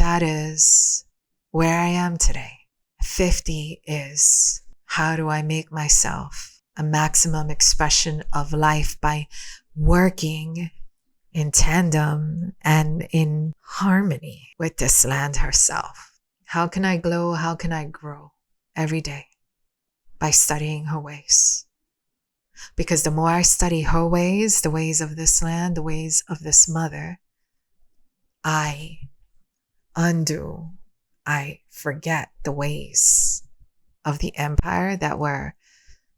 that is where I am today. 50 is how do I make myself a maximum expression of life by working in tandem and in harmony with this land herself. How can I glow? How can I grow every day? By studying her ways. Because the more I study her ways, the ways of this land, the ways of this mother, I forget the ways of the empire that were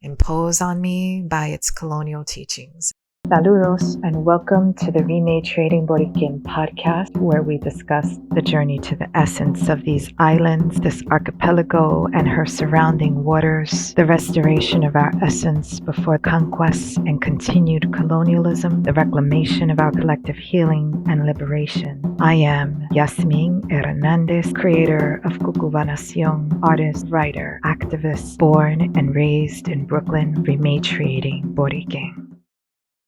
imposed on me by its colonial teachings. Saludos and welcome to the Rematriating Borikén podcast, where we discuss the journey to the essence of these islands, this archipelago and her surrounding waters, the restoration of our essence before conquest and continued colonialism, the reclamation of our collective healing and liberation. I am Yasmín Hernández, creator of Cucubanación, artist, writer, activist, born and raised in Brooklyn, Rematriating Borikén.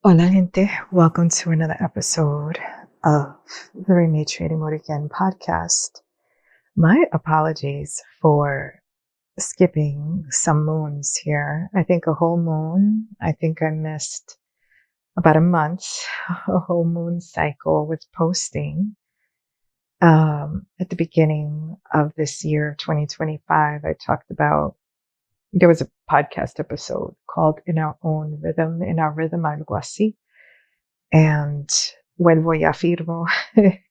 Hola gente, welcome to another episode of the Rematriating Borikén podcast. My apologies for skipping some moons here. I think a whole moon. I think I missed about a month, a whole moon cycle with posting. At the beginning of this year, 2025, I talked about there was a podcast episode called In Our Rhythm, algo así. And vuelvo y afirmo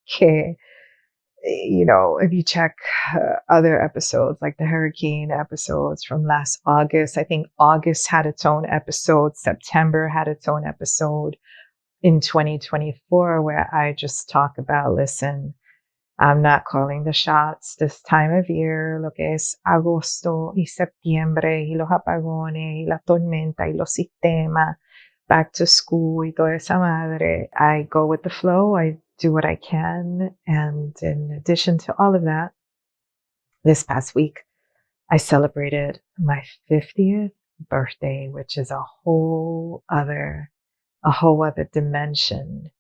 que, you know, if you check other episodes, like the hurricane episodes from last August, I think August had its own episode, September had its own episode in 2024, where I just talk about, listen, I'm not calling the shots this time of year, lo que es agosto y septiembre y los apagones y la tormenta y los sistemas, back to school y toda esa madre. I go with the flow. I do what I can. And in addition to all of that, this past week, I celebrated my 50th birthday, which is a whole other dimension.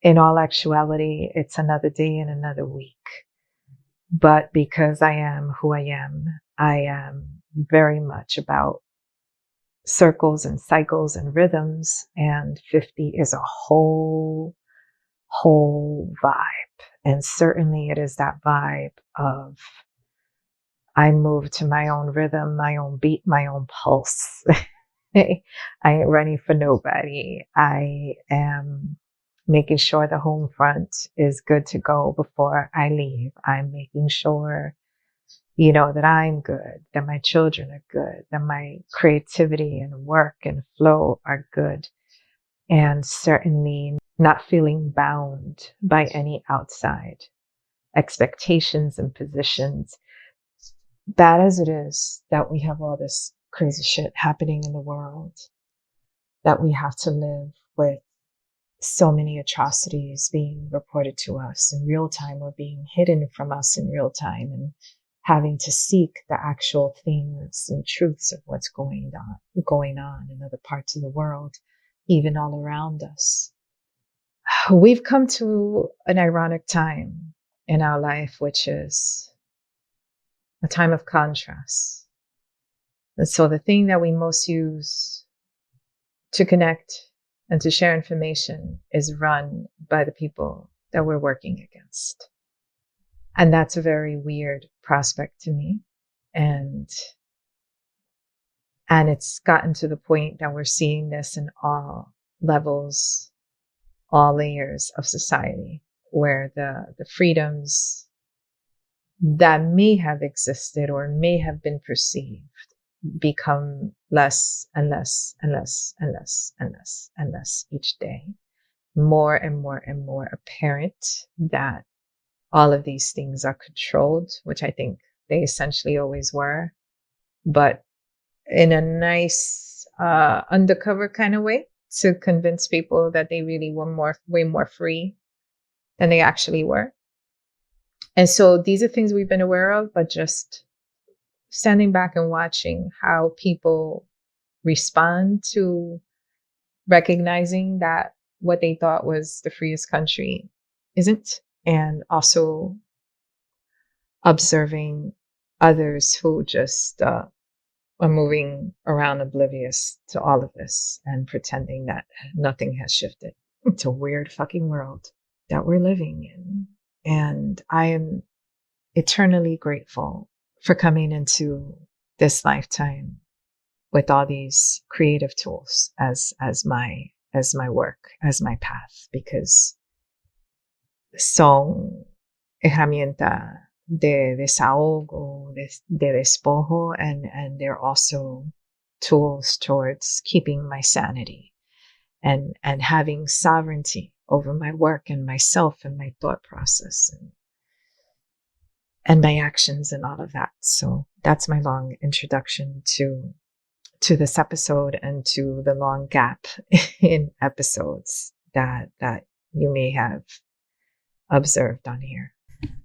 In all actuality, it's another day and another week. But because I am who I am very much about circles and cycles and rhythms, and 50 is a whole vibe. And certainly it is that vibe of I move to my own rhythm, my own beat, my own pulse. I ain't running for nobody. I am making sure the home front is good to go before I leave. I'm making sure, you know, that I'm good, that my children are good, that my creativity and work and flow are good. And certainly not feeling bound by any outside expectations and positions. Bad as it is that we have all this crazy shit happening in the world, that we have to live with so many atrocities being reported to us in real time or being hidden from us in real time, and having to seek the actual things and truths of what's going on in other parts of the world, even all around us. We've come to an ironic time in our life, which is a time of contrast. And so the thing that we most use to connect and to share information is run by the people that we're working against. And that's a very weird prospect to me. And it's gotten to the point that we're seeing this in all levels, all layers of society, where the freedoms that may have existed or may have been perceived become less and less and less and less and less and less each day. More and more and more apparent that all of these things are controlled, which I think they essentially always were, but in a nice undercover kind of way to convince people that they really were way more free than they actually were. And so these are things we've been aware of, but just standing back and watching how people respond to recognizing that what they thought was the freest country isn't, and also observing others who just are moving around oblivious to all of this and pretending that nothing has shifted. It's a weird fucking world that we're living in. And I am eternally grateful for coming into this lifetime with all these creative tools as my work, as my path, because son herramienta de desahogo, de despojo, and they're also tools towards keeping my sanity and having sovereignty over my work and myself and my thought process and my actions and all of that. So that's my long introduction to this episode and to the long gap in episodes that you may have observed on here.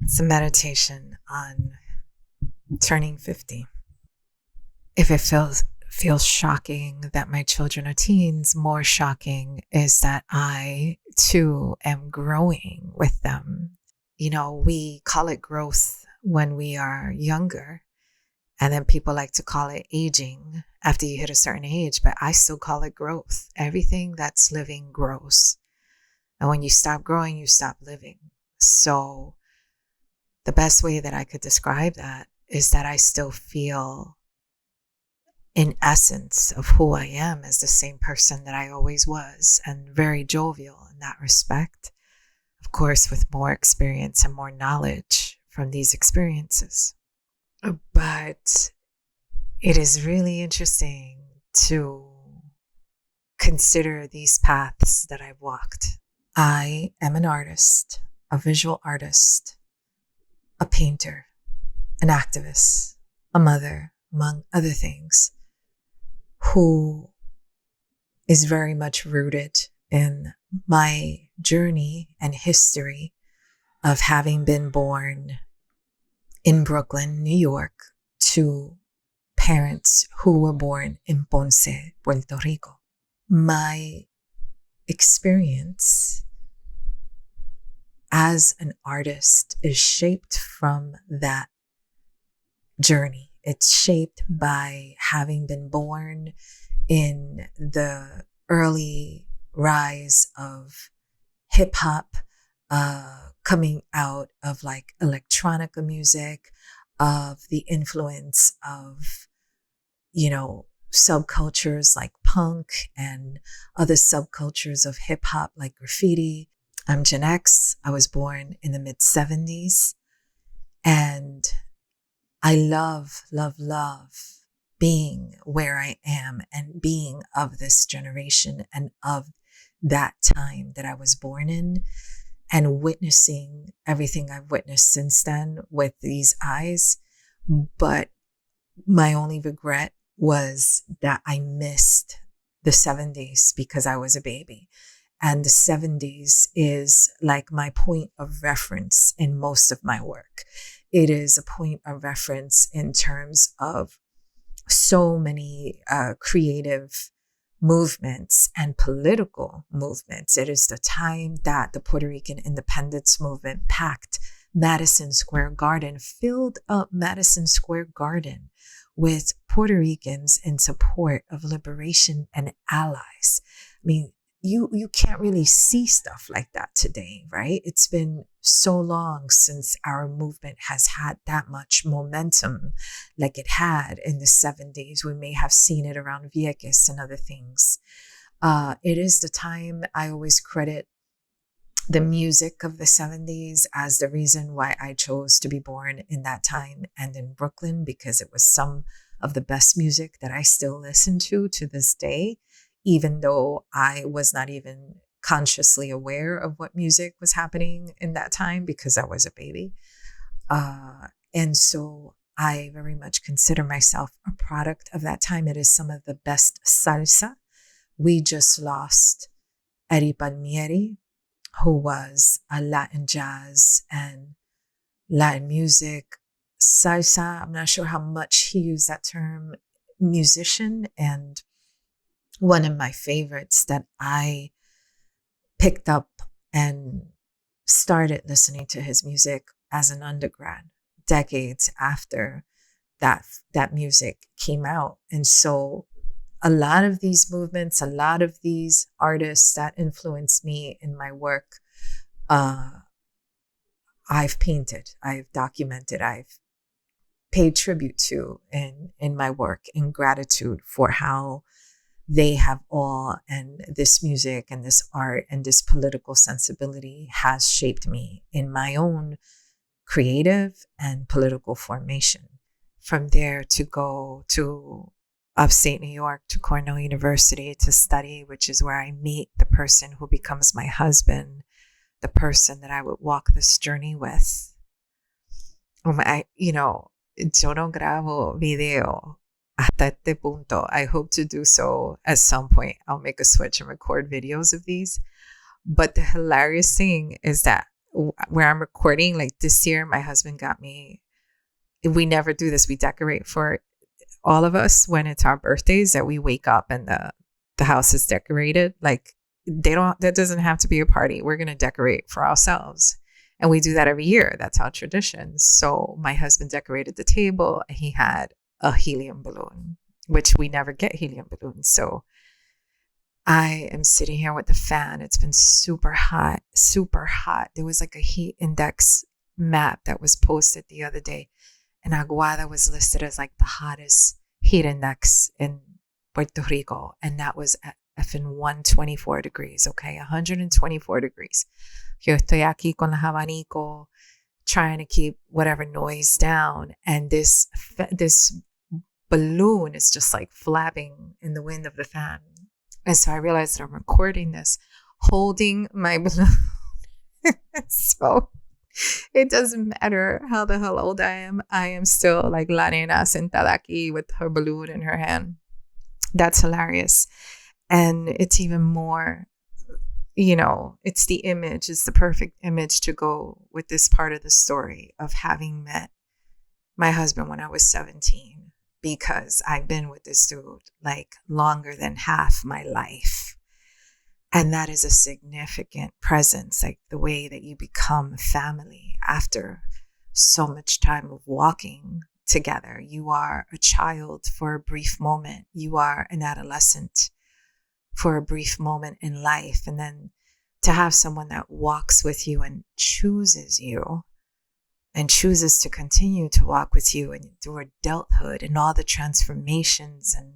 It's a meditation on turning 50. If it feels shocking that my children are teens, more shocking is that I too am growing with them. You know, we call it growth when we are younger, and then people like to call it aging after you hit a certain age, but I still call it growth. Everything that's living grows. And when you stop growing, you stop living. So the best way that I could describe that is that I still feel in essence of who I am as the same person that I always was, and very jovial in that respect. Of course, with more experience and more knowledge from these experiences. But it is really interesting to consider these paths that I've walked. I am an artist, a visual artist, a painter, an activist, a mother, among other things, who is very much rooted in my journey and history of having been born in Brooklyn, New York, to parents who were born in Ponce, Puerto Rico. My experience as an artist is shaped from that journey. It's shaped by having been born in the early rise of hip hop, coming out of like electronica music, of the influence of, you know, subcultures like punk and other subcultures of hip hop like graffiti. I'm Gen X. I was born in the mid 70s, and I love, love, love being where I am and being of this generation and of that time that I was born in, and witnessing everything I've witnessed since then with these eyes. But my only regret was that I missed the 70s because I was a baby. And the 70s is like my point of reference in most of my work. It is a point of reference in terms of so many creative movements and political movements. It is the time that the Puerto Rican independence movement packed Madison Square Garden, filled up Madison Square Garden with Puerto Ricans in support of liberation and allies. I mean, you can't really see stuff like that today, right? It's been so long since our movement has had that much momentum like it had in the 70s. We may have seen it around Vieques and other things. It is the time I always credit the music of the 70s as the reason why I chose to be born in that time and in Brooklyn, because it was some of the best music that I still listen to this day, even though I was not even consciously aware of what music was happening in that time because I was a baby. And so I very much consider myself a product of that time. It is some of the best salsa. We just lost Eddie Palmieri, who was a Latin jazz and Latin music, salsa, I'm not sure how much he used that term, musician, and one of my favorites that I picked up and started listening to his music as an undergrad, decades after that music came out. And so a lot of these movements, a lot of these artists that influenced me in my work, I've painted, I've documented, I've paid tribute to in my work, in gratitude for how they have all, and this music and this art and this political sensibility has shaped me in my own creative and political formation. From there to go to upstate New York, to Cornell University to study, which is where I meet the person who becomes my husband, the person that I would walk this journey with. Yo no grabo video hasta este punto. I hope to do so at some point. I'll make a switch and record videos of these. But the hilarious thing is that where I'm recording, like this year, my husband got me, we never do this. We decorate for all of us when it's our birthdays, that we wake up and the house is decorated. Like that doesn't have to be a party. We're going to decorate for ourselves. And we do that every year. That's our tradition. So my husband decorated the table and he had a helium balloon, which we never get helium balloons. So I am sitting here with the fan. It's been super hot, super hot. There was like a heat index map that was posted the other day, and Aguada was listed as like the hottest heat index in Puerto Rico. And that was at effing 124 degrees, okay? 124 degrees. Yo estoy aquí con el abanico, trying to keep whatever noise down. And this balloon is just like flapping in the wind of the fan. And so I realized that I'm recording this holding my balloon. So it doesn't matter how the hell old I am still like la nena sentada aquí with her balloon in her hand. That's hilarious. And it's even more, it's the image, it's the perfect image to go with this part of the story of having met my husband when I was 17, because I've been with this dude like longer than half my life. And that is a significant presence, like the way that you become family after so much time of walking together. You are a child for a brief moment. You are an adolescent for a brief moment in life. And then to have someone that walks with you and chooses you and chooses to continue to walk with you and through adulthood and all the transformations and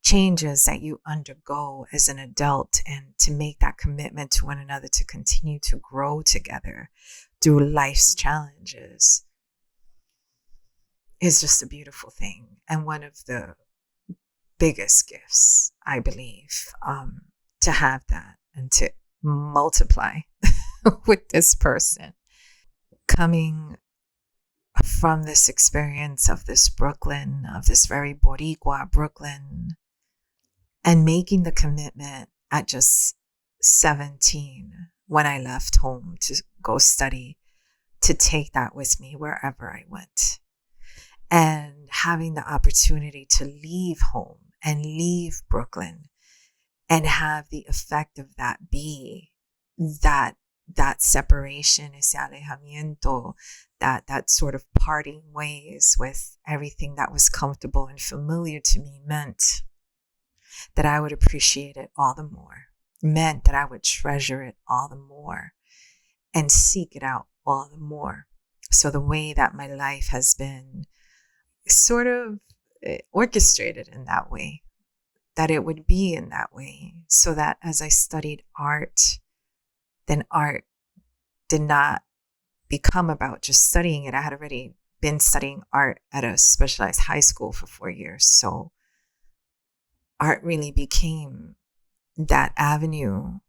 changes that you undergo as an adult, and to make that commitment to one another to continue to grow together through life's challenges is just a beautiful thing. And one of the biggest gifts, I believe, to have that and to multiply with this person. Coming from this experience of this Brooklyn, of this very Boricua Brooklyn, and making the commitment at just 17 when I left home to go study, to take that with me wherever I went. And having the opportunity to leave home and leave Brooklyn and have the effect of that be that separation, ese alejamiento, that sort of parting ways with everything that was comfortable and familiar to me, meant that I would appreciate it all the more, meant that I would treasure it all the more and seek it out all the more. So the way that my life has been sort of orchestrated in that way, that it would be in that way, so that as I studied art, then art did not become about just studying it. I had already been studying art at a specialized high school for 4 years. So art really became that avenue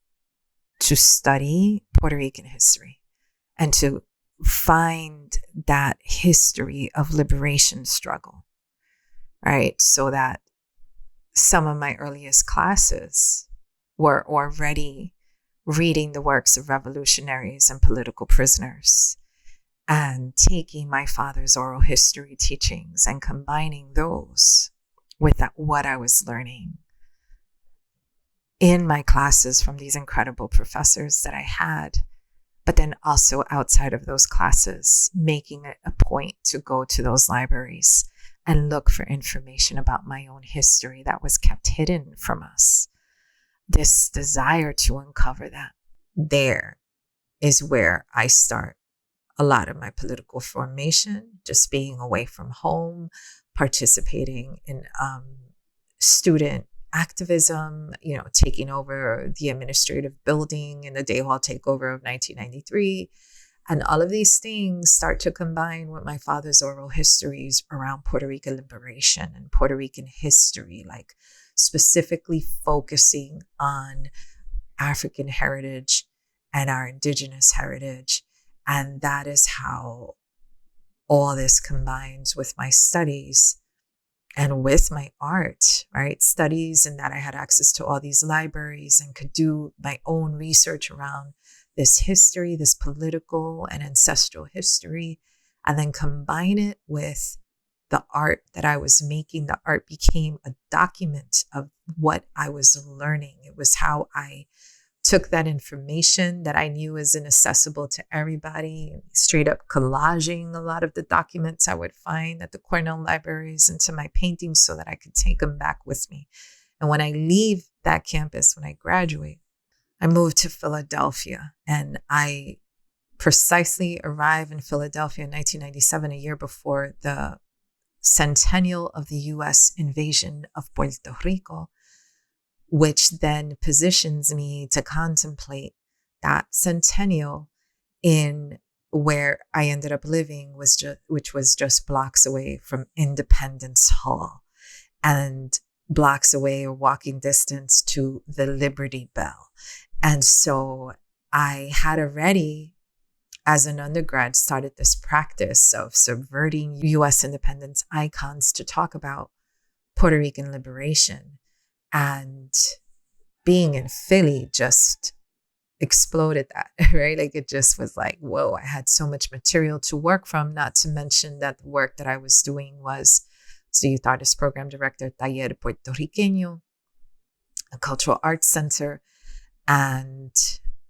to study Puerto Rican history and to find that history of liberation struggle, right? So that some of my earliest classes were already reading the works of revolutionaries and political prisoners, and taking my father's oral history teachings and combining those with what I was learning in my classes from these incredible professors that I had but then also outside of those classes, making it a point to go to those libraries and look for information about my own history that was kept hidden from us. This desire to uncover that. There is where I start a lot of my political formation, just being away from home, participating in student activism, taking over the administrative building in the Daewoo takeover of 1993. And all of these things start to combine with my father's oral histories around Puerto Rican liberation and Puerto Rican history, like specifically focusing on African heritage and our indigenous heritage. And that is how all this combines with my studies and with my art, right? Studies, and that I had access to all these libraries and could do my own research around this history, this political and ancestral history, and then combine it with the art that I was making. The art became a document of what I was learning. It was how I took that information that I knew is inaccessible to everybody, straight up collaging a lot of the documents I would find at the Cornell libraries into my paintings so that I could take them back with me. And when I leave that campus, when I graduate, I moved to Philadelphia, and I precisely arrived in Philadelphia in 1997, a year before the centennial of the U.S. invasion of Puerto Rico, which then positions me to contemplate that centennial in where I ended up living, which was just blocks away from Independence Hall and blocks away, or walking distance to the Liberty Bell. And so I had already, as an undergrad, started this practice of subverting U.S. independence icons to talk about Puerto Rican liberation. And being in Philly just exploded that, right? Like it just was like, whoa, I had so much material to work from, not to mention that the work that I was doing was the Youth Artist Program Director, Taller Puertorriqueño, a cultural arts center, and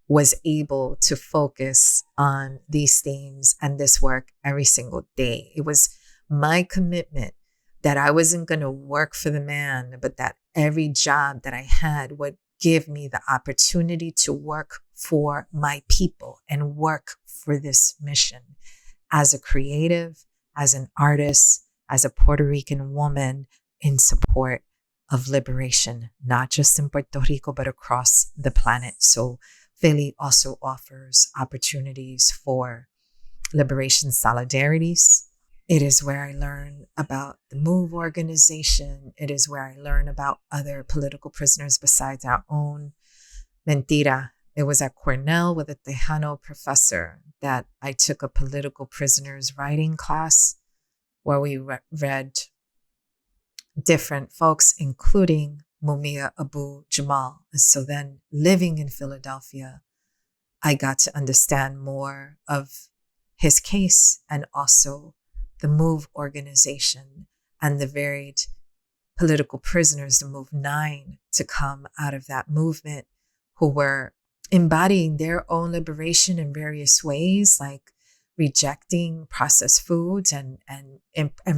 was able to focus on these themes and this work every single day. It was my commitment that I wasn't going to work for the man, but that every job that I had would give me the opportunity to work for my people and work for this mission as a creative, as an artist, as a Puerto Rican woman in support of liberation, not just in Puerto Rico, but across the planet. So Philly also offers opportunities for liberation solidarities. It is where I learn about the MOVE organization. It is where I learn about other political prisoners besides our own. Mentira. It was at Cornell with a Tejano professor that I took a political prisoners writing class where we read different folks, including Mumia Abu Jamal. And so then living in Philadelphia, I got to understand more of his case and also the MOVE organization and the varied political prisoners, the MOVE 9, to come out of that movement, who were embodying their own liberation in various ways, like rejecting processed foods and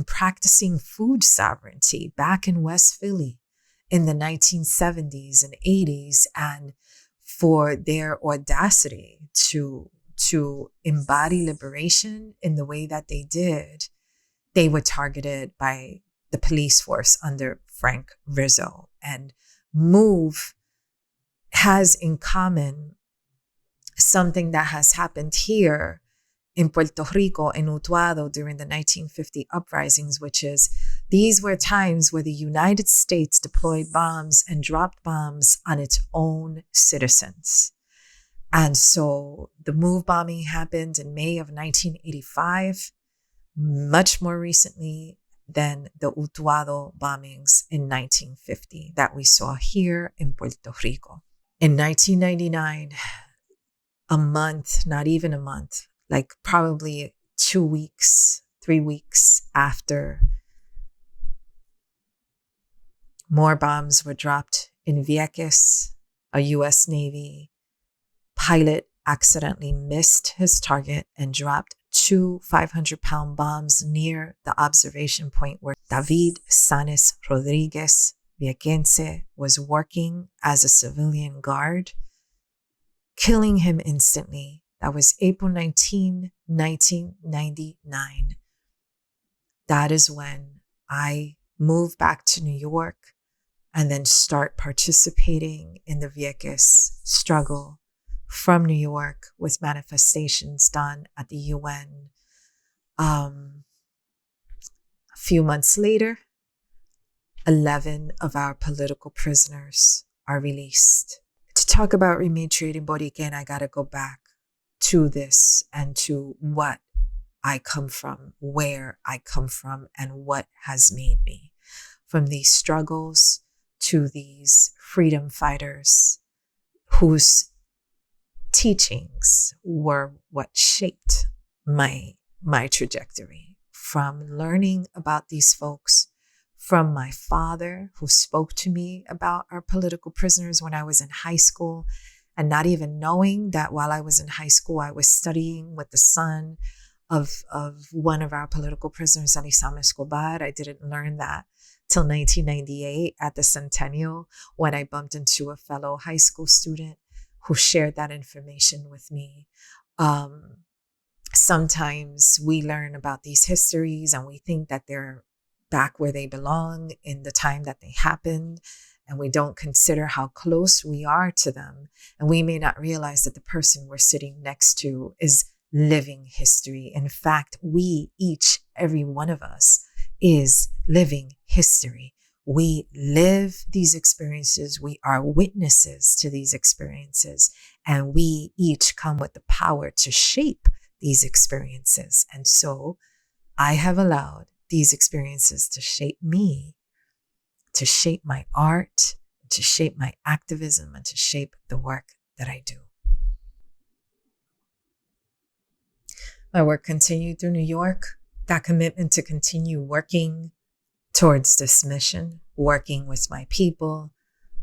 practicing food sovereignty back in West Philly in the 1970s and 80s, and for their audacity to embody liberation in the way that they did, they were targeted by the police force under Frank Rizzo. And MOVE has in common something that has happened here in Puerto Rico, in Utuado, during the 1950 uprisings, which is these were times where the United States deployed bombs and dropped bombs on its own citizens. And so the MOVE bombing happened in May of 1985, much more recently than the Utuado bombings in 1950 that we saw here in Puerto Rico. In 1999, a month, not even a month, like probably 2 weeks, 3 weeks after more bombs were dropped in Vieques, a U.S. Navy pilot accidentally missed his target and dropped 2 500-pound bombs near the observation point where David Sanes Rodriguez, Vieques, was working as a civilian guard, killing him instantly. That was April 19, 1999. That is when I moved back to New York and then start participating in the Vieques struggle from New York with manifestations done at the UN. A few months later, 11 of our political prisoners are released. To talk about Rematriating Borikén, I got to go back to this and to what I come from, where I come from, and what has made me. From these struggles to these freedom fighters whose teachings were what shaped my trajectory. From learning about these folks, from my father who spoke to me about our political prisoners when I was in high school, and not even knowing that while I was in high school, I was studying with the son of one of our political prisoners, Alisama Escobar. I didn't learn that till 1998 at the Centennial, when I bumped into a fellow high school student who shared that information with me. Sometimes we learn about these histories and we think that they're back where they belong in the time that they happened, and we don't consider how close we are to them. And we may not realize that the person we're sitting next to is living history. In fact, we each, every one of us, is living history. We live these experiences. We are witnesses to these experiences, and we each come with the power to shape these experiences. And so I have allowed these experiences to shape me, to shape my art, to shape my activism, and to shape the work that I do. My work continued through New York. That commitment to continue working towards this mission, working with my people,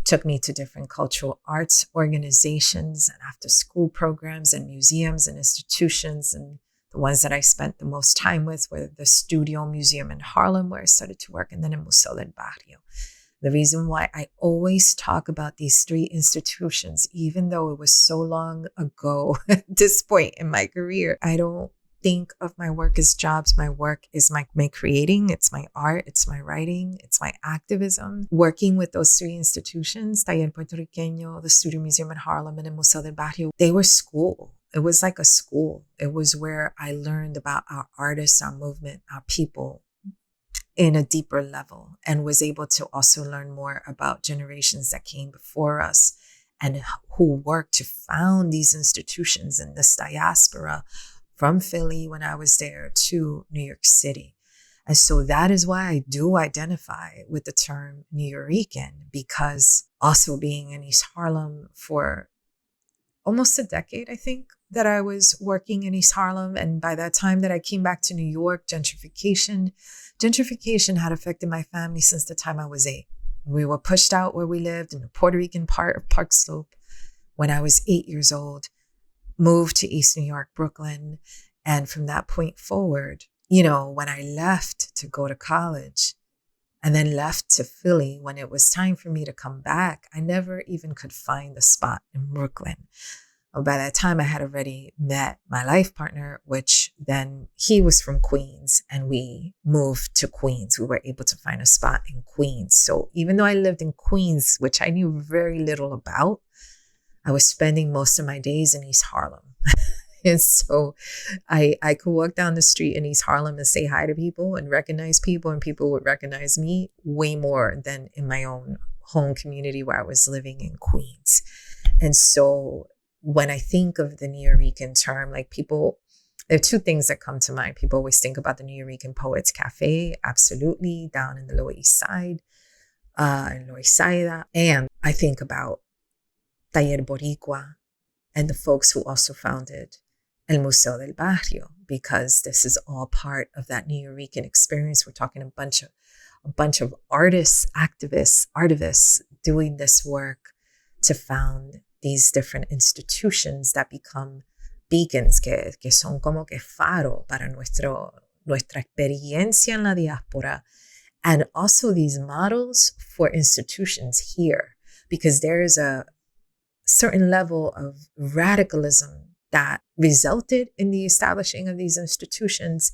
took me to different cultural arts organizations and after school programs and museums and institutions. And the ones that I spent the most time with were the Studio Museum in Harlem, where I started to work, and then in Museo del Barrio. The reason why I always talk about these 3 institutions, even though it was so long ago at this point in my career, I don't think of my work as jobs. My work is my creating. It's my art. It's my writing. It's my activism. Working with those 3 institutions, Taller Puertorriqueño, the Studio Museum in Harlem, and the Museo del Barrio, they were school. It was like a school. It was where I learned about our artists, our movement, our people in a deeper level, and was able to also learn more about generations that came before us and who worked to found these institutions in this diaspora, from Philly when I was there to New York City. And so that is why I do identify with the term Nuyorican, because also being in East Harlem for almost a decade, I think, that I was working in East Harlem. And by that time that I came back to New York, gentrification had affected my family since the time I was 8. We were pushed out where we lived in the Puerto Rican part of Park Slope when I was 8 years old. Moved to East New York, Brooklyn. And from that point forward, when I left to go to college and then left to Philly, when it was time for me to come back, I never even could find the spot in Brooklyn. By that time, I had already met my life partner, which then he was from Queens, and we moved to Queens. We were able to find a spot in Queens. So even though I lived in Queens, which I knew very little about, I was spending most of my days in East Harlem. And so I could walk down the street in East Harlem and say hi to people and recognize people, and people would recognize me way more than in my own home community where I was living in Queens. And so when I think of the Nuyorican term, like people, there are 2 things that come to mind. People always think about the Nuyorican Poets Cafe, absolutely, down in the Lower East Side, in Loisaida. And I think about Taller Boricua and the folks who also founded El Museo del Barrio, because this is all part of that Nuyorican experience. We're talking a bunch of artists, activists, artivists doing this work to found these different institutions that become beacons, que son como que faro para nuestra experiencia en la diaspora, and also these models for institutions here, because there is a certain level of radicalism that resulted in the establishing of these institutions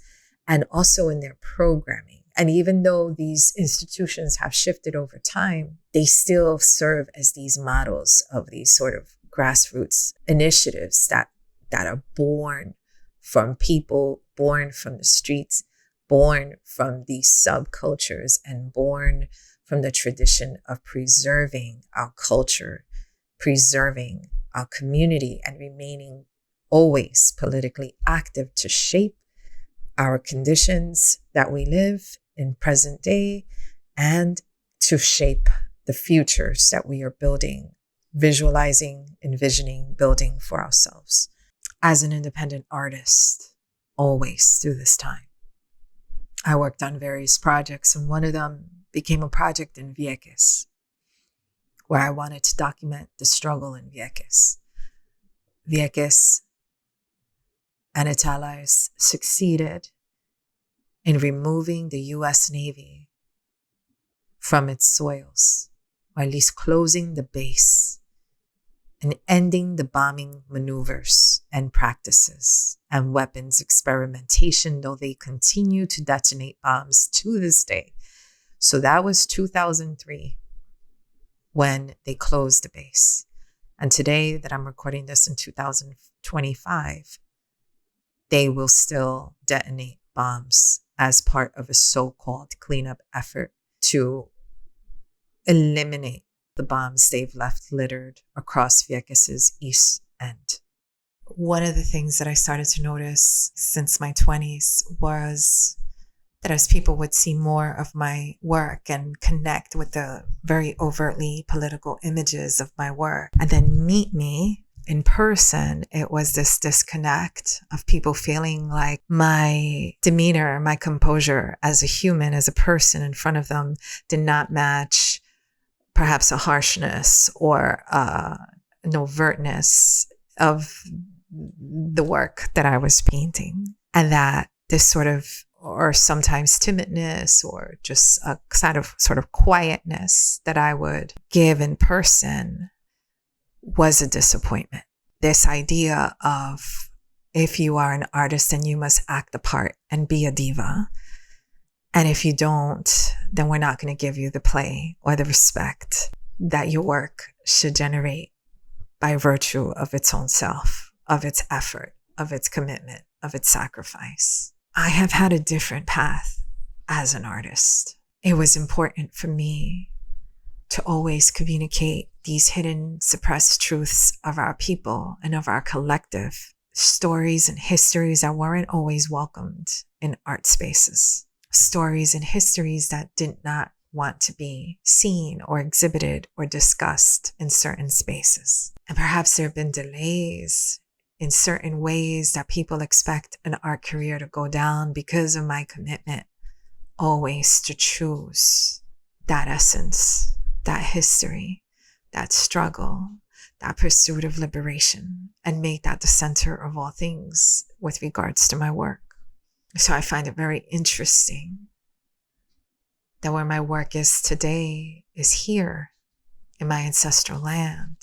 and also in their programming. And even though these institutions have shifted over time, they still serve as these models of these sort of grassroots initiatives that are born from people, born from the streets, born from these subcultures, and born from the tradition of preserving our culture, preserving our community, and remaining always politically active to shape our conditions that we live in present day and to shape the futures that we are building, visualizing, envisioning, building for ourselves. As an independent artist, always through this time, I worked on various projects, and one of them became a project in Vieques, where I wanted to document the struggle in Vieques. Vieques and its allies succeeded in removing the US Navy from its soils, or at least closing the base and ending the bombing maneuvers and practices and weapons experimentation, though they continue to detonate bombs to this day. So that was 2003 when they closed the base. And today that I'm recording this in 2025, they will still detonate bombs as part of a so-called cleanup effort to eliminate the bombs they've left littered across Vieques' east end. One of the things that I started to notice since my 20s was that as people would see more of my work and connect with the very overtly political images of my work and then meet me in person, it was this disconnect of people feeling like my demeanor, my composure as a human, as a person in front of them did not match perhaps a harshness or an overtness of the work that I was painting. And that this sort of, or sometimes timidness, or just a sort of quietness that I would give in person was a disappointment. This idea of, if you are an artist, then you must act the part and be a diva. And if you don't, then we're not going to give you the play or the respect that your work should generate by virtue of its own self, of its effort, of its commitment, of its sacrifice. I have had a different path as an artist. It was important for me to always communicate these hidden, suppressed truths of our people and of our collective, stories and histories that weren't always welcomed in art spaces, stories and histories that did not want to be seen or exhibited or discussed in certain spaces. And perhaps there have been delays in certain ways that people expect an art career to go down because of my commitment always to choose that essence, that history, that struggle, that pursuit of liberation, and make that the center of all things with regards to my work. So I find it very interesting that where my work is today is here in my ancestral land,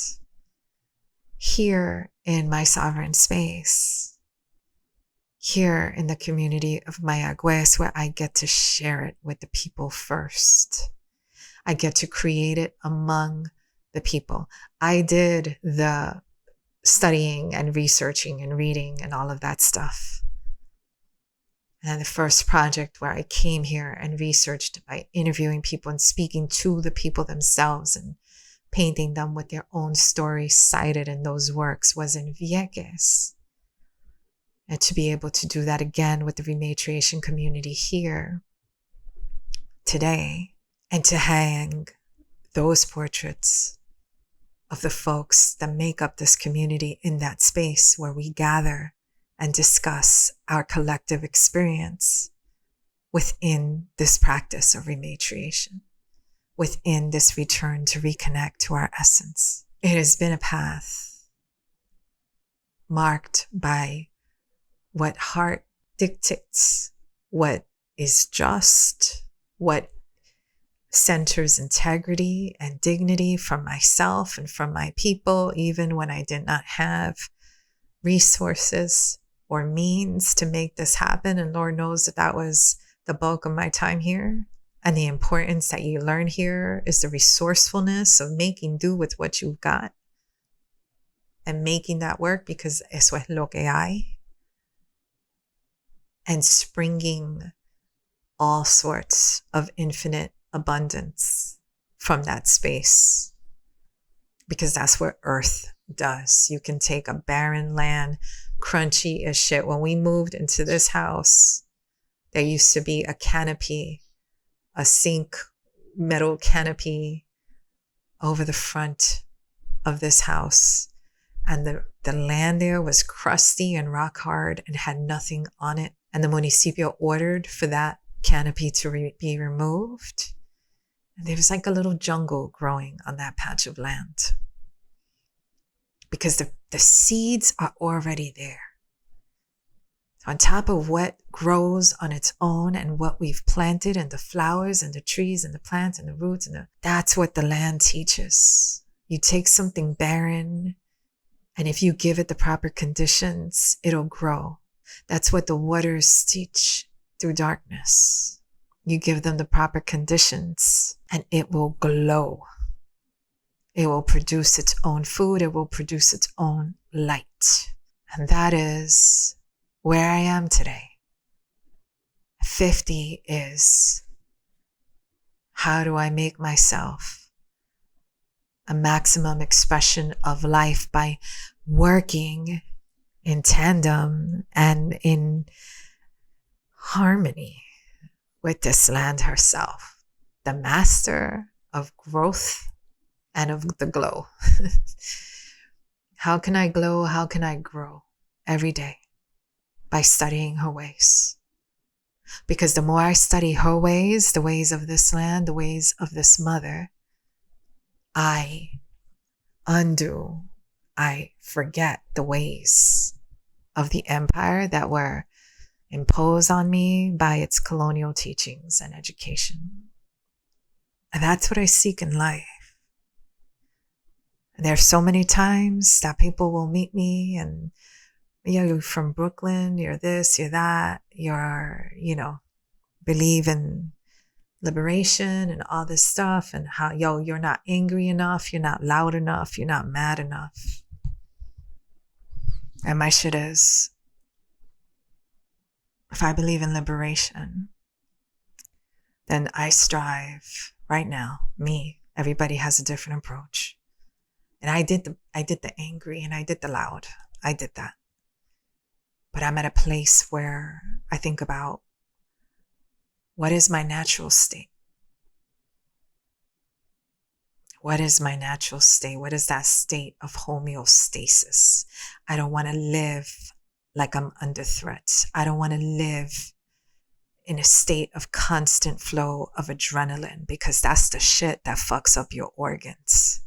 here in my sovereign space, here in the community of Mayagüez, where I get to share it with the people first. I get to create it among the people. I did the studying and researching and reading and all of that stuff. And the first project where I came here and researched by interviewing people and speaking to the people themselves and painting them with their own stories cited in those works was in Vieques. And to be able to do that again with the Rematriation community here today, and to hang those portraits of the folks that make up this community in that space where we gather and discuss our collective experience within this practice of rematriation, within this return to reconnect to our essence. It has been a path marked by what heart dictates, what is just, what centers integrity and dignity from myself and from my people, even when I did not have resources or means to make this happen. And Lord knows that that was the bulk of my time here. And the importance that you learn here is the resourcefulness of making do with what you've got and making that work, because eso es lo que hay. And springing all sorts of infinite abundance from that space, because that's what earth does. You can take a barren land, crunchy as shit. When we moved into this house, there used to be a canopy, a sink metal canopy over the front of this house. And the land there was crusty and rock hard and had nothing on it. And the municipio ordered for that canopy to be removed. And there was like a little jungle growing on that patch of land, because the seeds are already there. On top of what grows on its own and what we've planted, and the flowers and the trees and the plants and the roots, that's what the land teaches. You take something barren, and if you give it the proper conditions, it'll grow. That's what the waters teach through darkness. You give them the proper conditions and it will glow. It will produce its own food. It will produce its own light. And that is where I am today. 50 is, how do I make myself a maximum expression of life by working in tandem and in harmony with this land herself, the master of growth and of the glow. How can I glow? How can I grow? Every day, by studying her ways. Because the more I study her ways, the ways of this land, the ways of this mother, I forget the ways of the empire that were imposed on me by its colonial teachings and education. And that's what I seek in life. And there's so many times that people will meet me and, yeah, you're from Brooklyn, you're this, you're that, you're, believe in liberation and all this stuff, and how, you're not angry enough, you're not loud enough, you're not mad enough. And my shit is, if I believe in liberation, then I strive right now, everybody has a different approach. And I did the angry and I did the loud. I did that. But I'm at a place where I think about, what is my natural state? What is my natural state? What is that state of homeostasis? I don't want to live like I'm under threat. I don't want to live in a state of constant flow of adrenaline, because that's the shit that fucks up your organs.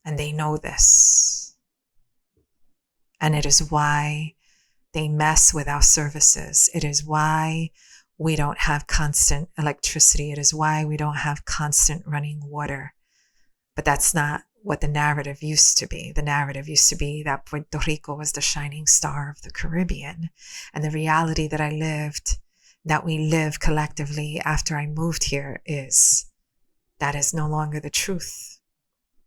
And they know this. And it is why they mess with our services. It is why we don't have constant electricity. It is why we don't have constant running water. But that's not what the narrative used to be. The narrative used to be that Puerto Rico was the shining star of the Caribbean. And the reality that that we live collectively after I moved here, that is no longer the truth.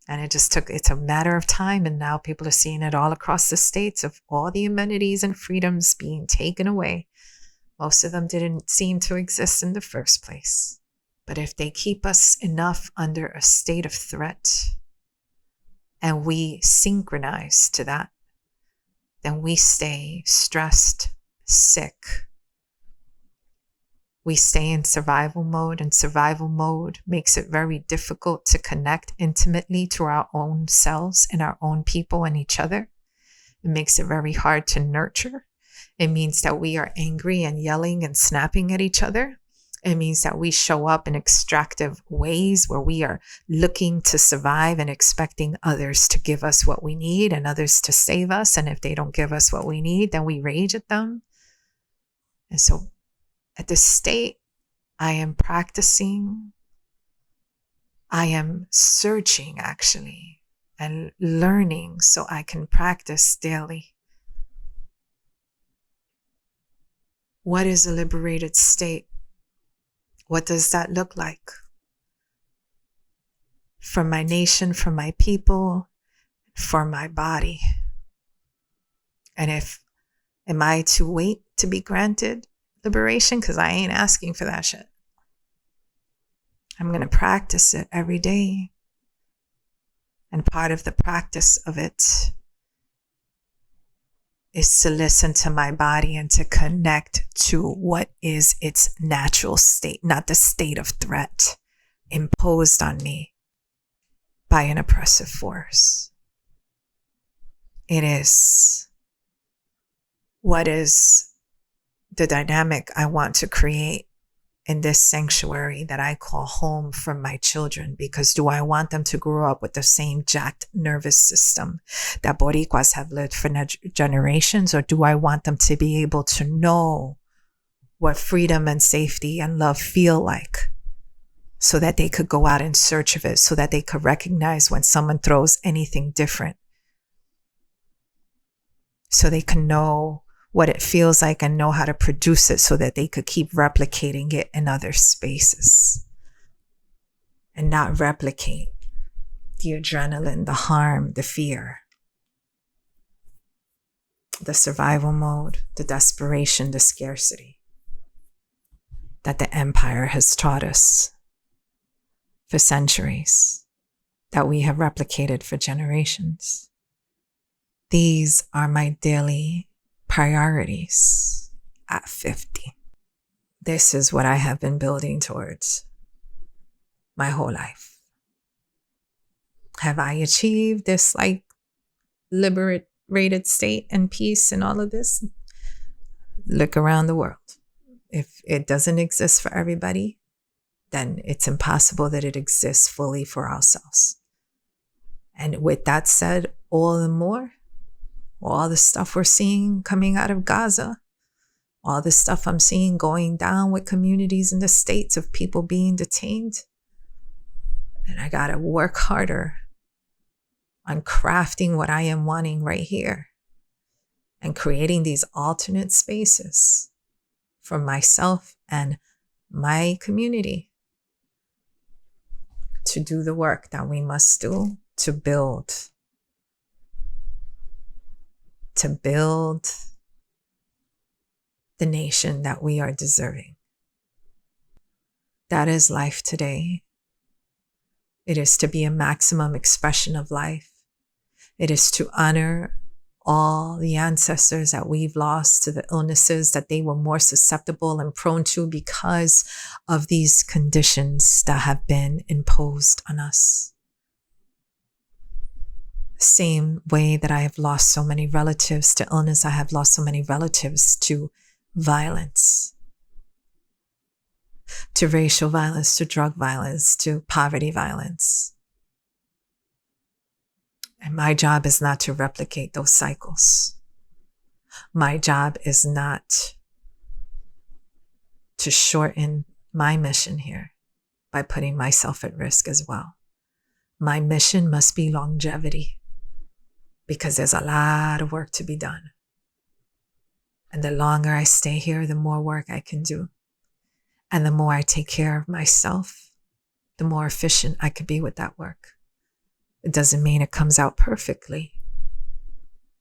And it's a matter of time, and now people are seeing it all across the states, of all the amenities and freedoms being taken away. Most of them didn't seem to exist in the first place. But if they keep us enough under a state of threat, and we synchronize to that, then we stay stressed, sick. We stay in survival mode, and survival mode makes it very difficult to connect intimately to our own selves and our own people and each other. It makes it very hard to nurture. It means that we are angry and yelling and snapping at each other. It means that we show up in extractive ways where we are looking to survive and expecting others to give us what we need and others to save us. And if they don't give us what we need, then we rage at them. And so at this state, I am practicing, I am searching actually, and learning so I can practice daily. What is a liberated state? What does that look like? For my nation, for my people, for my body. And am I to wait to be granted liberation? Because I ain't asking for that shit. I'm going to practice it every day. And part of the practice of it is to listen to my body and to connect to what is its natural state, not the state of threat imposed on me by an oppressive force. It is what is the dynamic I want to create in this sanctuary that I call home for my children, because do I want them to grow up with the same jacked nervous system that Boricuas have lived for generations, or do I want them to be able to know what freedom and safety and love feel like so that they could go out in search of it, so that they could recognize when someone throws anything different, so they can know what it feels like and know how to produce it so that they could keep replicating it in other spaces and not replicate the adrenaline, the harm, the fear, the survival mode, the desperation, the scarcity that the empire has taught us for centuries, that we have replicated for generations. These are my daily priorities at 50. This is what I have been building towards my whole life. Have I achieved this like liberated state and peace and all of this? Look around the world. If it doesn't exist for everybody, then it's impossible that it exists fully for ourselves. And with that said, all the more, all the stuff we're seeing coming out of Gaza, all the stuff I'm seeing going down with communities in the States of people being detained, and I gotta work harder on crafting what I am wanting right here and creating these alternate spaces for myself and my community to do the work that we must do to build the nation that we are deserving. That is life today. It is to be a maximum expression of life. It is to honor all the ancestors that we've lost to the illnesses that they were more susceptible and prone to because of these conditions that have been imposed on us. Same way that I have lost so many relatives to illness, I have lost so many relatives to violence, to racial violence, to drug violence, to poverty violence. And my job is not to replicate those cycles. My job is not to shorten my mission here by putting myself at risk as well. My mission must be longevity, because there's a lot of work to be done. And the longer I stay here, the more work I can do. And the more I take care of myself, the more efficient I could be with that work. It doesn't mean it comes out perfectly.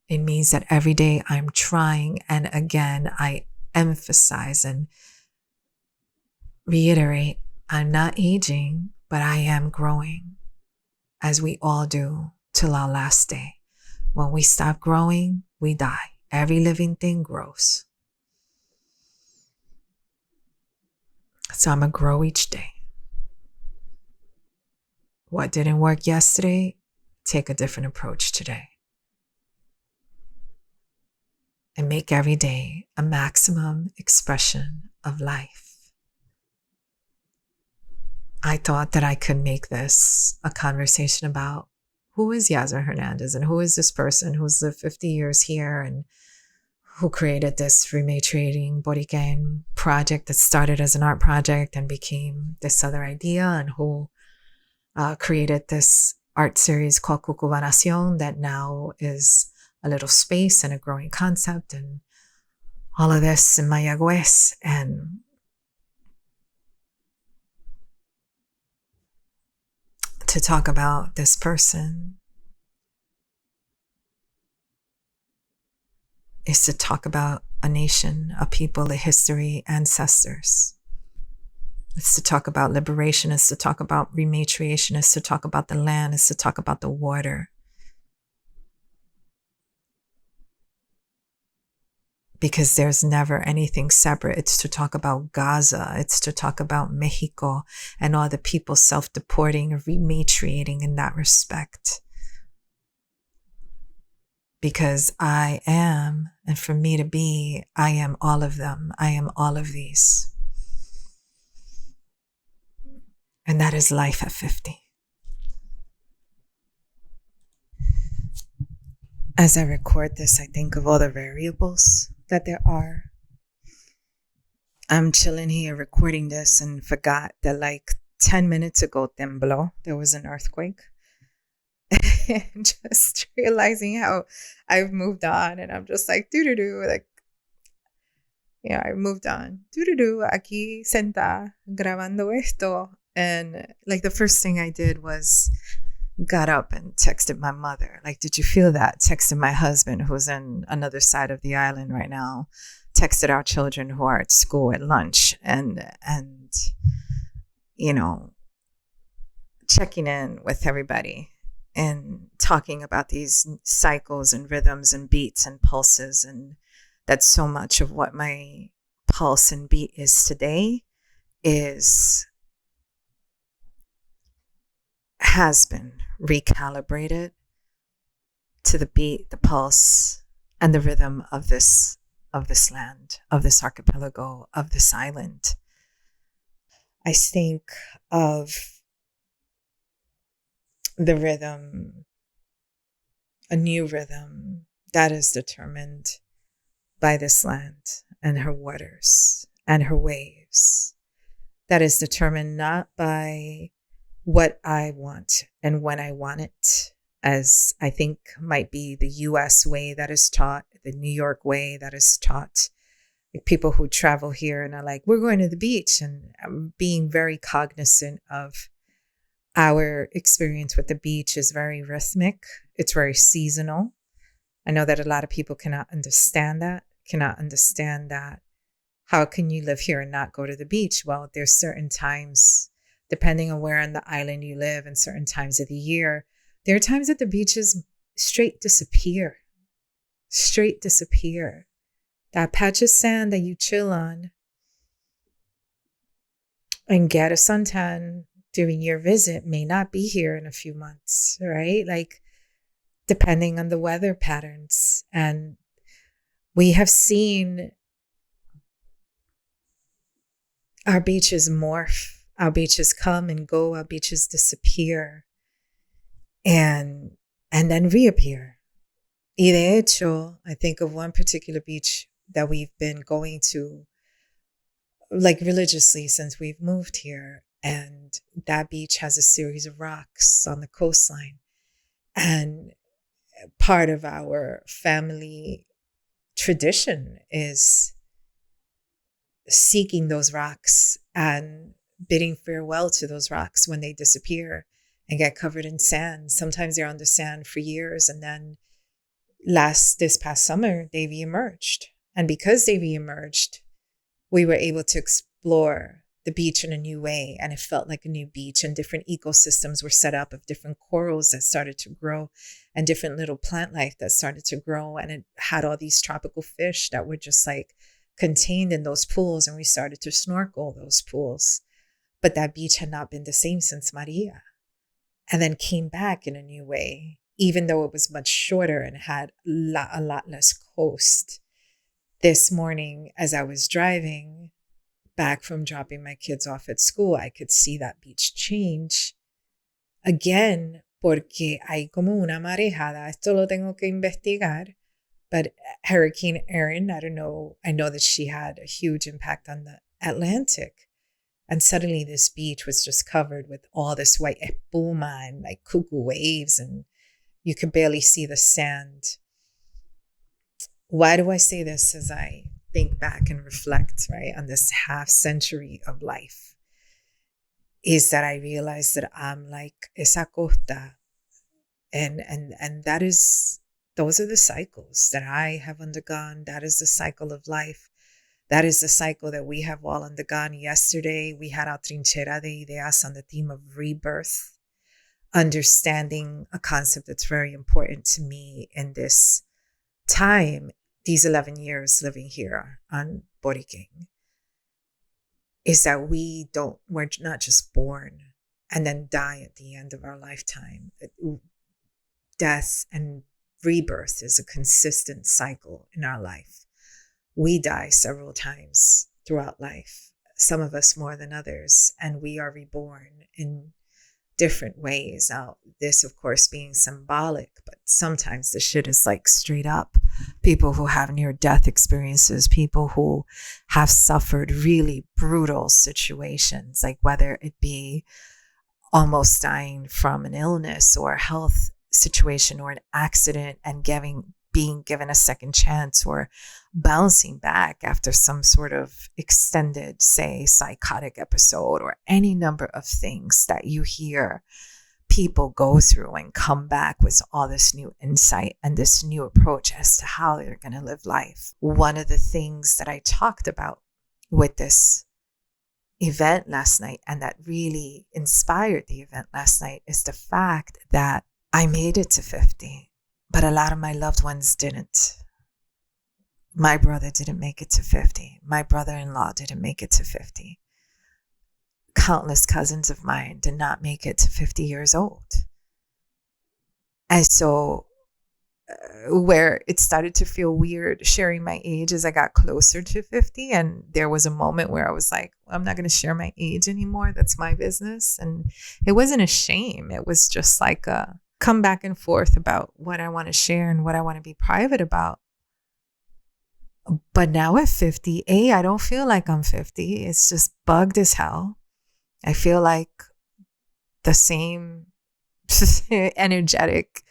It means that every day I'm trying, and again, I emphasize and reiterate, I'm not aging, but I am growing, as we all do till our last day. When we stop growing, we die. Every living thing grows. So I'm going to grow each day. What didn't work yesterday, take a different approach today. And make every day a maximum expression of life. I thought that I could make this a conversation about who is Yasmín Hernández and who is this person who's lived 50 years here and who created this Rematriating Borikén project that started as an art project and became this other idea, and who created this art series called Cucubanación that now is a little space and a growing concept, and all of this in Mayagüez. And to talk about this person is to talk about a nation, a people, a history, ancestors. It's to talk about liberation. It's to talk about rematriation. It's to talk about the land. It's to talk about the water. Because there's never anything separate. It's to talk about Gaza. It's to talk about Mexico and all the people self-deporting and rematriating in that respect. Because I am, and for me to be, I am all of them. I am all of these. And that is life at 50. As I record this, I think of all the variables that there are. I'm chilling here recording this and forgot that like 10 minutes ago, tembló. There was an earthquake. And just realizing how I've moved on, and I'm just like, like, yeah, I moved on. Aquí sentada, grabando esto. And like the first thing I did was got up and texted my mother. Like, did you feel that? Texted my husband, who's in another side of the island right now. Texted our children who are at school at lunch, and you know, checking in with everybody and talking about these cycles and rhythms and beats and pulses. And that's so much of what my pulse and beat is today, has been recalibrated to the beat, the pulse, and the rhythm of this land, of this archipelago, of this island. I think of the rhythm, a new rhythm that is determined by this land and her waters and her waves, that is determined not by what I want and when I want it, as I think might be the US way that is taught, the New York way that is taught. Like people who travel here and are like, we're going to the beach, and I'm being very cognizant of our experience with the beach is very rhythmic. It's very seasonal. I know that a lot of people cannot understand that. How can you live here and not go to the beach? Well, there's certain times, depending on where on the island you live and certain times of the year, there are times that the beaches straight disappear. That patch of sand that you chill on and get a suntan during your visit may not be here in a few months, right? Like, depending on the weather patterns. And we have seen our beaches morph, our beaches come and go, our beaches disappear and then reappear. Y de hecho, I think of one particular beach that we've been going to like religiously since we've moved here. And that beach has a series of rocks on the coastline. And part of our family tradition is seeking those rocks and bidding farewell to those rocks when they disappear and get covered in sand. Sometimes they're under sand for years, and then this past summer, they reemerged. And because they reemerged, we were able to explore the beach in a new way, and it felt like a new beach, and different ecosystems were set up of different corals that started to grow and different little plant life that started to grow. And it had all these tropical fish that were just like contained in those pools, and we started to snorkel those pools. But that beach had not been the same since Maria, and then came back in a new way, even though it was much shorter and had a lot less coast. This morning, as I was driving, back from dropping my kids off at school, I could see that beach change again, porque hay como una marejada. Esto lo tengo que investigar. But Hurricane Erin, I don't know. I know that she had a huge impact on the Atlantic. And suddenly this beach was just covered with all this white espuma and like cuckoo waves, and you could barely see the sand. Why do I say this as I think back and reflect, right, on this half century of life? Is that I realized that I'm like esa costa. And that is, those are the cycles that I have undergone. That is the cycle of life. That is the cycle that we have all undergone. Yesterday, we had our trinchera de ideas on the theme of rebirth, understanding a concept that's very important to me in this time, these 11 years living here on Boriken, is that we're not just born and then die at the end of our lifetime. Death and rebirth is a consistent cycle in our life. We die several times throughout life, some of us more than others, and we are reborn in different ways. Now, this, of course, being symbolic, but sometimes the shit is like straight up. People who have near-death experiences, people who have suffered really brutal situations, like whether it be almost dying from an illness or a health situation or an accident and being given a second chance, or bouncing back after some sort of extended, say, psychotic episode, or any number of things that you hear people go through and come back with all this new insight and this new approach as to how they're going to live life. One of the things that I talked about with this event last night, and that really inspired the event last night, is the fact that I made it to 50. But a lot of my loved ones didn't. My brother didn't make it to 50. My brother-in-law didn't make it to 50. Countless cousins of mine did not make it to 50 years old. And so where it started to feel weird sharing my age as I got closer to 50. And there was a moment where I was like, I'm not going to share my age anymore. That's my business. And it wasn't a shame. It was just like a come back and forth about what I want to share and what I want to be private about. But now at 50, I don't feel like I'm 50. It's just bugged as hell. I feel like the same energetic,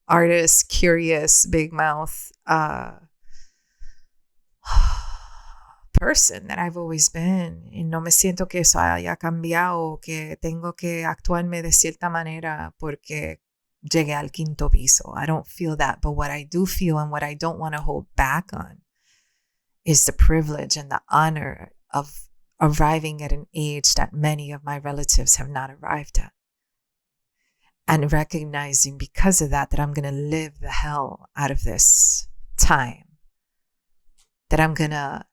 artist, curious, big mouth person that I've always been. Y no me siento que eso haya cambiado, que tengo que actuarme de cierta manera porque llegué al quinto piso. I don't feel that. But what I do feel, and what I don't want to hold back on, is the privilege and the honor of arriving at an age that many of my relatives have not arrived at. And recognizing because of that I'm going to live the hell out of this time. That I'm going to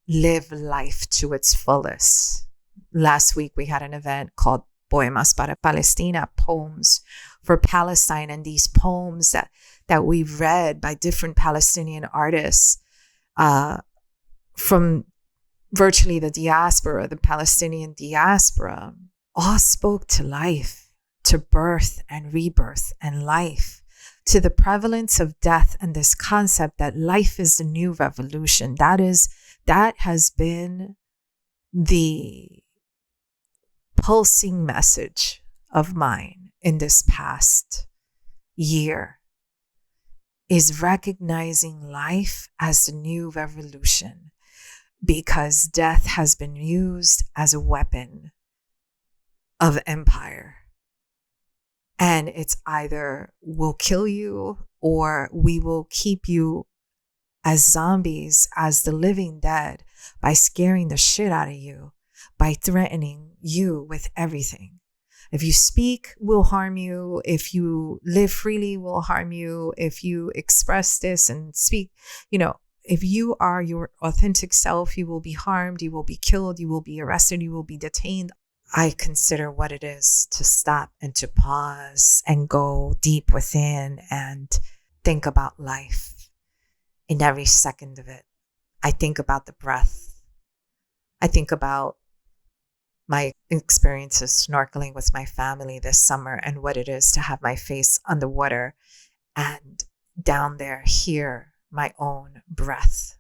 live life to its fullest. Last week we had an event called Poemas para Palestina, poems for Palestine. And these poems that we've read by different Palestinian artists from virtually the diaspora, the Palestinian diaspora, all spoke to life, to birth and rebirth and life, to the prevalence of death and this concept that life is the new revolution. That has been the pulsing message of mine in this past year, is recognizing life as the new revolution, because death has been used as a weapon of empire. And it's either we'll kill you or we will keep you as zombies, as the living dead, by scaring the shit out of you, by threatening you with everything. If you speak, we'll harm you. If you live freely, we'll harm you. If you express this and speak, if you are your authentic self, you will be harmed, you will be killed, you will be arrested, you will be detained. I consider what it is to stop and to pause and go deep within and think about life in every second of it. I think about the breath. I think about my experiences snorkeling with my family this summer and what it is to have my face underwater and down there hear my own breath.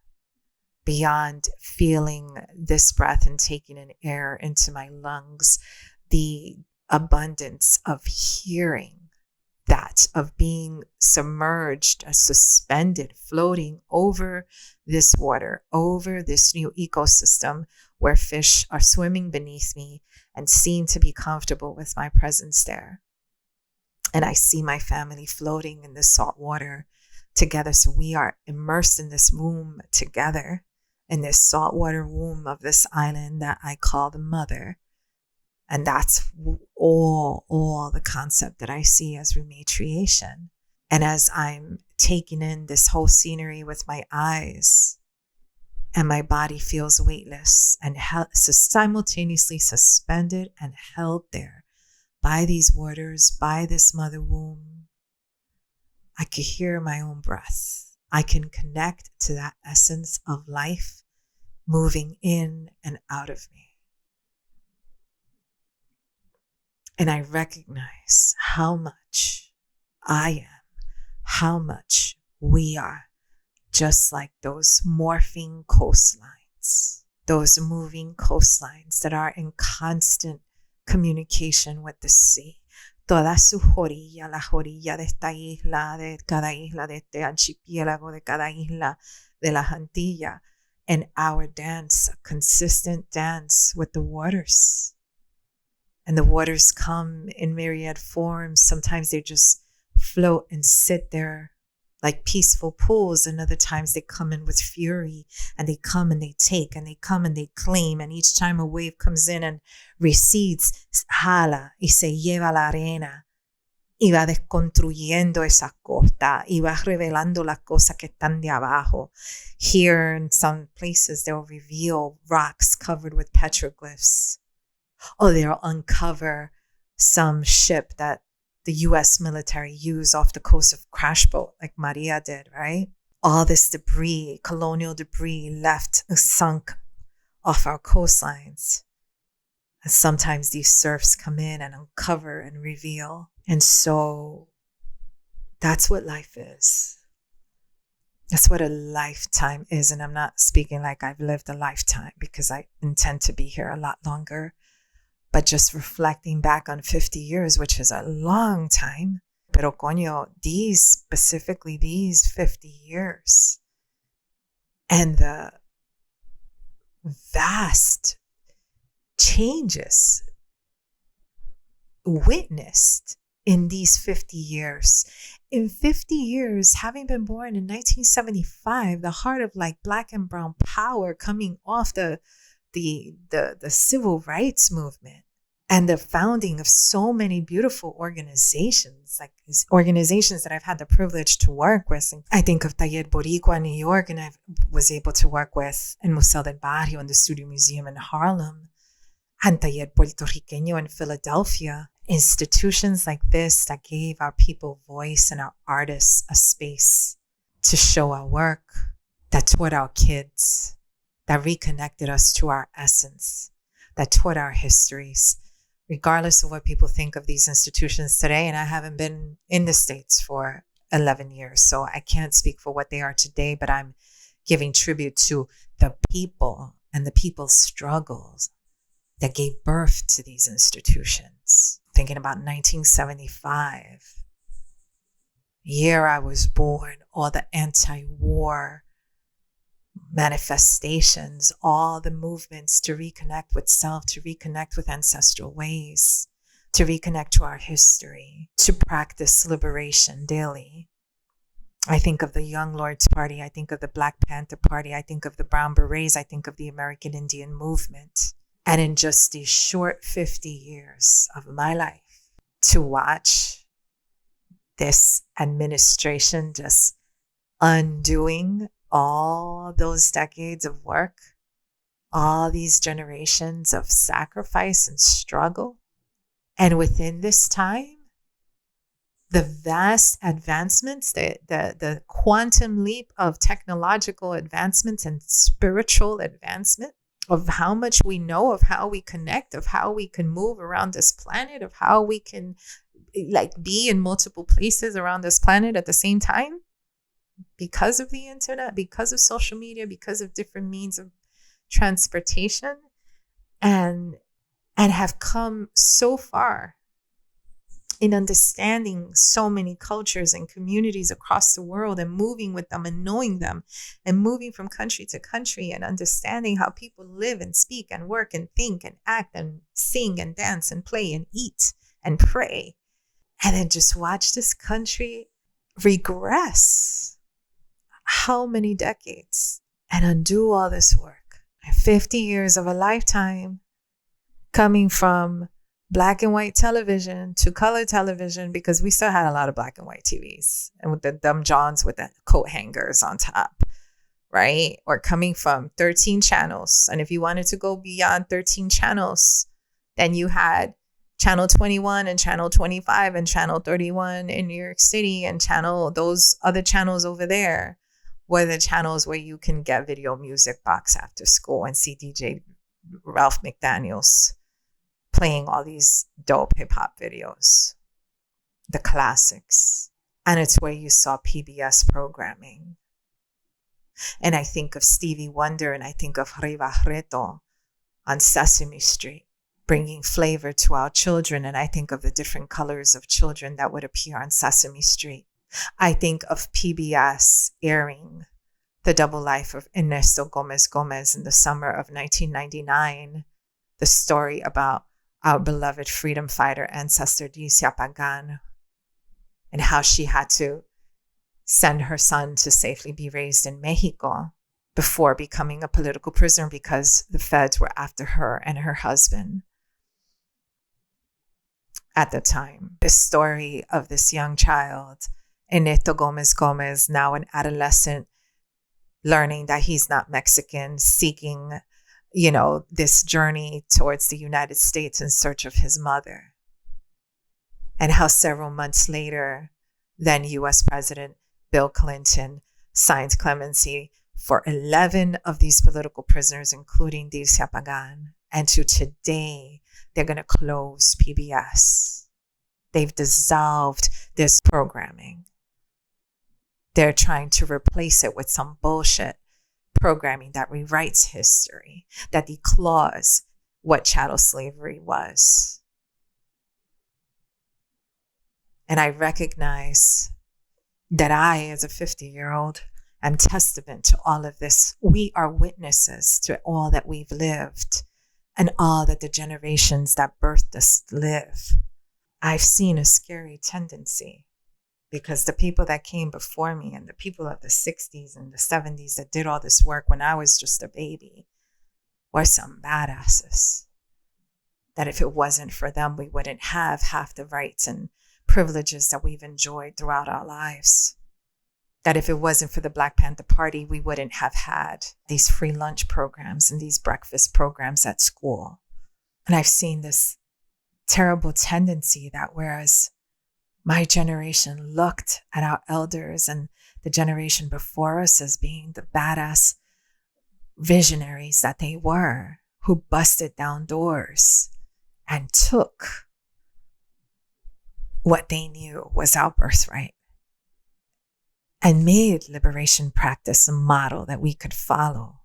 Beyond feeling this breath and taking in air into my lungs, the abundance of hearing that, of being submerged, suspended, floating over this water, over this new ecosystem where fish are swimming beneath me and seem to be comfortable with my presence there. And I see my family floating in the salt water together. So we are immersed in this womb together, in this saltwater womb of this island that I call the mother. And that's all the concept that I see as rematriation. And as I'm taking in this whole scenery with my eyes, and my body feels weightless and simultaneously suspended and held there by these waters, by this mother womb, I can hear my own breath. I can connect to that essence of life moving in and out of me. And I recognize how much I am, how much we are, just like those morphing coastlines, those moving coastlines that are in constant communication with the sea. Toda su orilla, la orilla de esta isla, de cada isla, de este archipelago, de cada isla de la Antilla, and our dance, a consistent dance with the waters. And the waters come in myriad forms. Sometimes they just float and sit there like peaceful pools, and other times they come in with fury, and they come and they take, and they come and they claim, and each time a wave comes in and recedes, jala y se lleva la arena, y va desconstruyendo esa costa, y va revelando las cosas que están de abajo. Here in some places they'll reveal rocks covered with petroglyphs. Or they'll uncover some ship that the US military used off the coast of crash boat, like Maria did, right? All this debris, colonial debris left sunk off our coastlines. And sometimes these surfs come in and uncover and reveal. And so that's what life is. That's what a lifetime is. And I'm not speaking like I've lived a lifetime, because I intend to be here a lot longer. But just reflecting back on 50 years, which is a long time. Pero coño, specifically these 50 years. And the vast changes witnessed in these 50 years. In 50 years, having been born in 1975, the heart of like Black and brown power coming off the civil rights movement and the founding of so many beautiful organizations, like these organizations that I've had the privilege to work with. And I think of Taller Boricua in New York, and I was able to work with in Museo del Barrio and the Studio Museum in Harlem, and Taller Puertorriqueño in Philadelphia. Institutions like this that gave our people voice and our artists a space to show our work, that taught our kids, that reconnected us to our essence, that taught our histories, regardless of what people think of these institutions today. And I haven't been in the States for 11 years, so I can't speak for what they are today, but I'm giving tribute to the people and the people's struggles that gave birth to these institutions. Thinking about 1975, year I was born, all the anti-war manifestations, all the movements to reconnect with self, to reconnect with ancestral ways, to reconnect to our history, to practice liberation daily. I think of the Young Lords Party, I think of the Black Panther Party, I think of the Brown Berets, I think of the American Indian movement. And in just these short 50 years of my life, to watch this administration just undoing all those decades of work, all these generations of sacrifice and struggle. And within this time, the vast advancements, the quantum leap of technological advancements and spiritual advancement, of how much we know, of how we connect, of how we can move around this planet, of how we can like be in multiple places around this planet at the same time because of the internet, because of social media, because of different means of transportation, and have come so far in understanding so many cultures and communities across the world and moving with them and knowing them and moving from country to country and understanding how people live and speak and work and think and act and sing and dance and play and eat and pray. And then just watch this country regress how many decades and undo all this work. 50 years of a lifetime coming from black and white television to color television, because we still had a lot of black and white TVs and with the dumb Johns with the coat hangers on top, right? Or coming from 13 channels. And if you wanted to go beyond 13 channels, then you had Channel 21 and Channel 25 and Channel 31 in New York City, and those other channels over there were the channels where you can get video music box after school and see DJ Ralph McDaniels playing all these dope hip hop videos, the classics. And it's where you saw PBS programming. And I think of Stevie Wonder and I think of Rematriate on Sesame Street, bringing flavor to our children. And I think of the different colors of children that would appear on Sesame Street. I think of PBS airing The Double Life of Ernesto Gomez Gomez in the summer of 1999, the story about our beloved freedom fighter ancestor Diaspora Pagan, and how she had to send her son to safely be raised in Mexico before becoming a political prisoner because the feds were after her and her husband at the time. The story of this young child, Ernesto Gomez Gomez, now an adolescent, learning that he's not Mexican, seeking, this journey towards the United States in search of his mother. And how several months later, then U.S. President Bill Clinton signs clemency for 11 of these political prisoners, including Diaspora Pagan. And to today, they're going to close PBS. They've dissolved this programming. They're trying to replace it with some bullshit programming that rewrites history, that declaws what chattel slavery was. And I recognize that I, as a 50-year-old, am testament to all of this. We are witnesses to all that we've lived and all that the generations that birthed us live. I've seen a scary tendency, because the people that came before me and the people of the 60s and the 70s that did all this work when I was just a baby were some badasses. That if it wasn't for them, we wouldn't have half the rights and privileges that we've enjoyed throughout our lives. That if it wasn't for the Black Panther Party, we wouldn't have had these free lunch programs and these breakfast programs at school. And I've seen this terrible tendency that whereas my generation looked at our elders and the generation before us as being the badass visionaries that they were, who busted down doors and took what they knew was our birthright and made liberation practice a model that we could follow.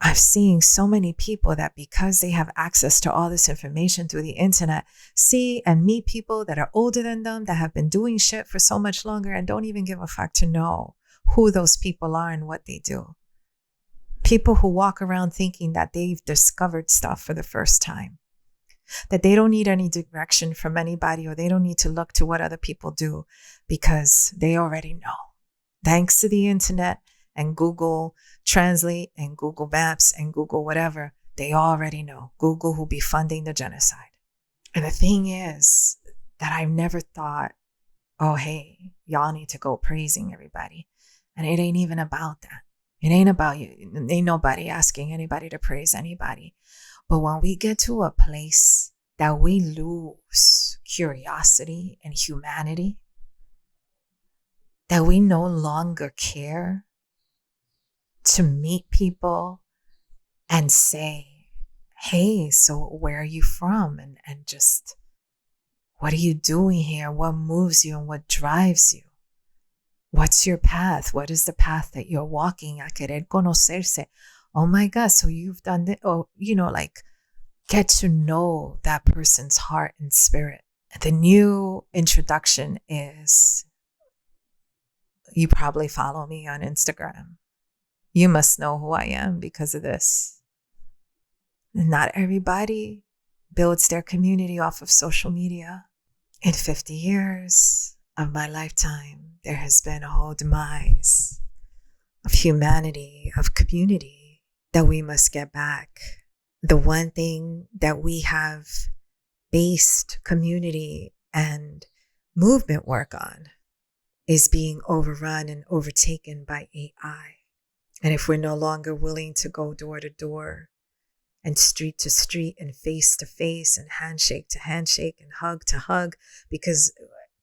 I've seen so many people that because they have access to all this information through the internet, see and meet people that are older than them, that have been doing shit for so much longer and don't even give a fuck to know who those people are and what they do. People who walk around thinking that they've discovered stuff for the first time, that they don't need any direction from anybody, or they don't need to look to what other people do because they already know. Thanks to the internet and Google Translate and Google Maps and Google whatever, they already know. Google who be funding the genocide. And the thing is that I've never thought, oh, hey, y'all need to go praising everybody. And it ain't even about that. It ain't about you. Ain't nobody asking anybody to praise anybody. But when we get to a place that we lose curiosity and humanity, that we no longer care to meet people and say, hey, so where are you from? And just, what are you doing here? What moves you and what drives you? What's your path? What is the path that you're walking? A querer conocerse. Oh my God, so you've done it. Oh, like get to know that person's heart and spirit. The new introduction is, you probably follow me on Instagram. You must know who I am because of this. Not everybody builds their community off of social media. In 50 years of my lifetime, there has been a whole demise of humanity, of community that we must get back. The one thing that we have based community and movement work on is being overrun and overtaken by AI. And if we're no longer willing to go door to door and street to street and face to face and handshake to handshake and hug to hug, because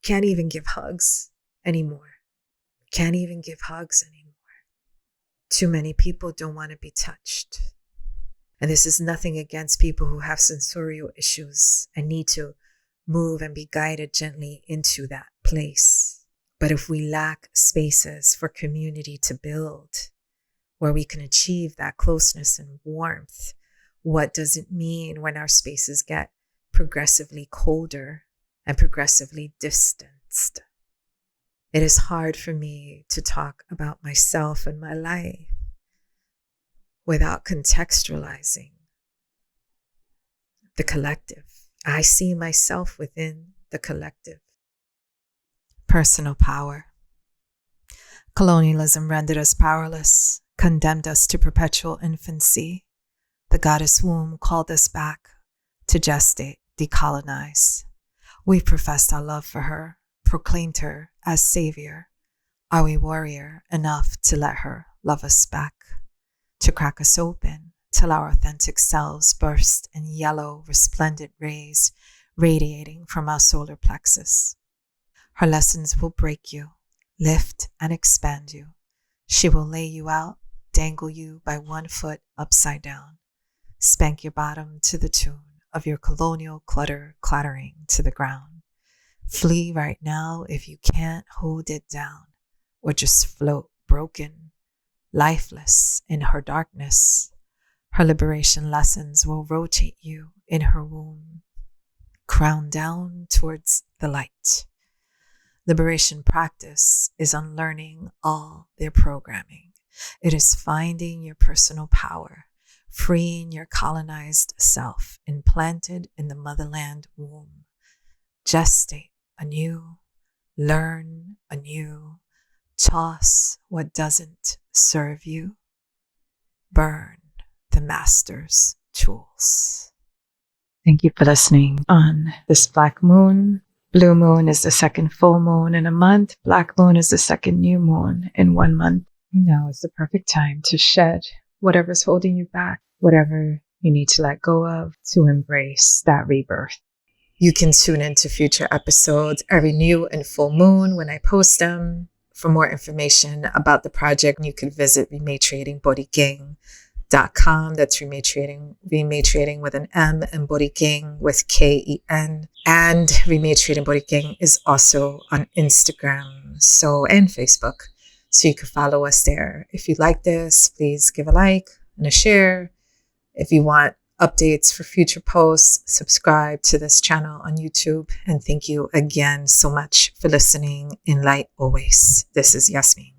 can't even give hugs anymore. Can't even give hugs anymore. Too many people don't want to be touched. And this is nothing against people who have sensorial issues and need to move and be guided gently into that place. But if we lack spaces for community to build, where we can achieve that closeness and warmth, what does it mean when our spaces get progressively colder and progressively distanced? It is hard for me to talk about myself and my life without contextualizing the collective. I see myself within the collective. Personal power. Colonialism rendered us powerless, condemned us to perpetual infancy. The goddess womb called us back to gestate, decolonize. We professed our love for her, proclaimed her as savior. Are we warrior enough to let her love us back? To crack us open till our authentic selves burst in yellow, resplendent rays radiating from our solar plexus. Her lessons will break you, lift and expand you. She will lay you out, dangle you by one foot upside down, spank your bottom to the tune of your colonial clutter clattering to the ground. Flee right now if you can't hold it down, or just float broken, lifeless in her darkness. Her liberation lessons will rotate you in her womb, crown down towards the light. Liberation practice is unlearning all their programming. It is finding your personal power, freeing your colonized self, implanted in the motherland womb. Gestate anew, learn anew, toss what doesn't serve you, burn the master's tools. Thank you for listening on this Black Moon. Blue moon is the second full moon in a month. Black moon is the second new moon in 1 month. Now is the perfect time to shed whatever's holding you back, whatever you need to let go of to embrace that rebirth. You can tune into future episodes every new and full moon when I post them. For more information about the project, you can visit Rematriating Borikén.com. That's Rematriating with an M and Boriken with K-E-N. And Rematriating Borikén is also on Instagram and Facebook. So you can follow us there. If you like this, please give a like and a share. If you want updates for future posts, subscribe to this channel on YouTube. And thank you again so much for listening. In light always. This is Yasmin.